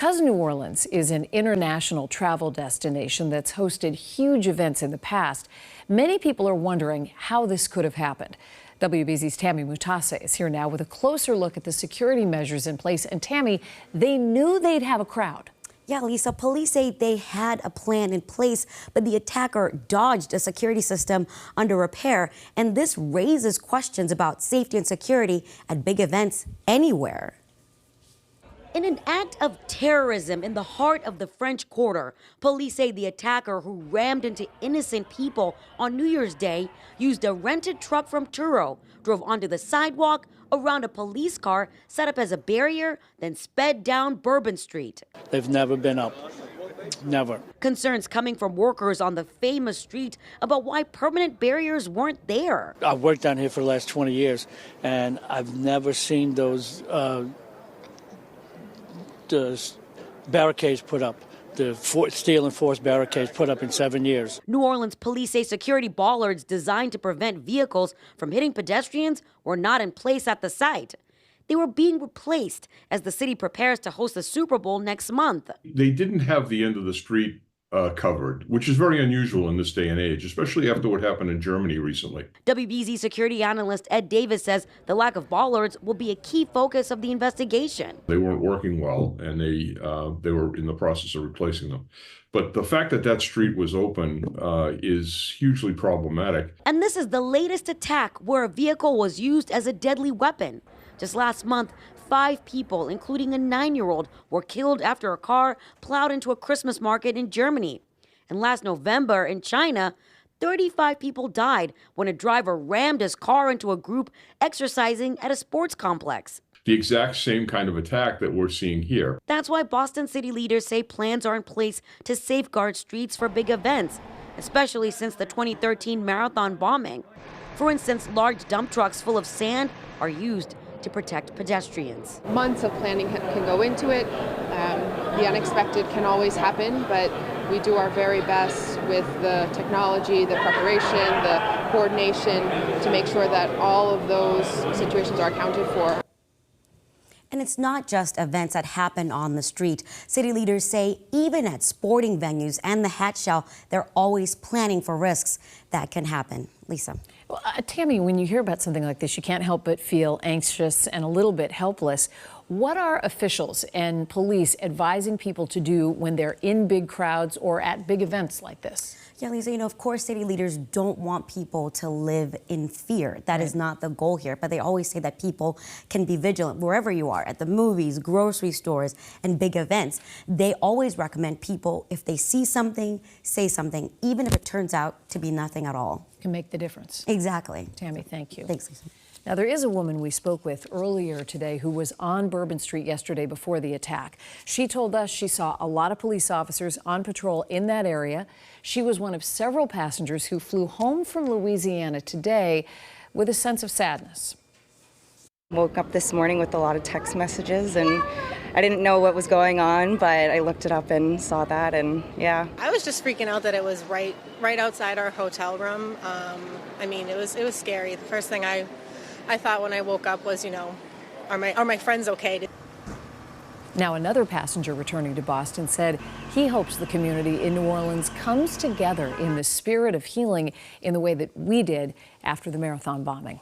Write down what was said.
Because New Orleans is an international travel destination that's hosted huge events in the past, many people are wondering how this could have happened. WBZ's Tammy Mutase is here now with a closer look at the security measures in place. And Tammy, they knew they'd have a crowd. Yeah, Lisa, police say they had a plan in place, but the attacker dodged a security system under repair. And this raises questions about safety and security at big events anywhere. In an act of terrorism in the heart of the French Quarter, police say the attacker who rammed into innocent people on New Year's Day used a rented truck from Truro, drove onto the sidewalk, around a police car set up as a barrier, then sped down Bourbon Street. They've never been up. Never. Concerns coming from workers on the famous street about why permanent barriers weren't there. I've worked down here for the last 20 years, and I've never seen those the barricades put up, the steel and force barricades put up in 7 years. New Orleans police say security bollards designed to prevent vehicles from hitting pedestrians were not in place at the site. They were being replaced as the city prepares to host the Super Bowl next month. They didn't have the end of the street covered, which is very unusual in this day and age, especially after what happened in Germany recently. WBZ security analyst Ed Davis says the lack of bollards will be a key focus of the investigation. They weren't working well, and they were in the process of replacing them. But the fact that that street was open is hugely problematic. And this is the latest attack where a vehicle was used as a deadly weapon. Just last month, 5 people, including a 9-year-old, were killed after a car plowed into a Christmas market in Germany. And last November in China, 35 people died when a driver rammed his car into a group exercising at a sports complex. The exact same kind of attack that we're seeing here. That's why Boston city leaders say plans are in place to safeguard streets for big events, especially since the 2013 marathon bombing. For instance, large dump trucks full of sand are used to protect pedestrians. Months of planning can go into it. The unexpected can always happen, but we do our very best with the technology, the preparation, the coordination to make sure that all of those situations are accounted for. And it's not just events that happen on the street. City leaders say even at sporting venues and the Hat Shell, they're always planning for risks that can happen. Lisa. Well, Tammy, when you hear about something like this, you can't help but feel anxious and a little bit helpless. What are officials and police advising people to do when they're in big crowds or at big events like this? Yeah, Lisa, of course, city leaders don't want people to live in fear. That is not the goal here. But they always say that people can be vigilant wherever you are, at the movies, grocery stores, and big events. They always recommend people, if they see something, say something, even if it turns out to be nothing at all. Can make the difference. Exactly. Tammy, thank you. Thanks, Lisa. Now, there is a woman we spoke with earlier today who was on Bourbon Street yesterday before the attack. She told us she saw a lot of police officers on patrol in that area. She was one of several passengers who flew home from Louisiana today with a sense of sadness. Woke up this morning with a lot of text messages, and I didn't know what was going on, but I looked it up and saw that, and yeah. I was just freaking out that it was right outside our hotel room. I mean, it was scary. The first thing I thought when I woke up was, are my friends okay? Now, another passenger returning to Boston said he hopes the community in New Orleans comes together in the spirit of healing in the way that we did after the marathon bombing.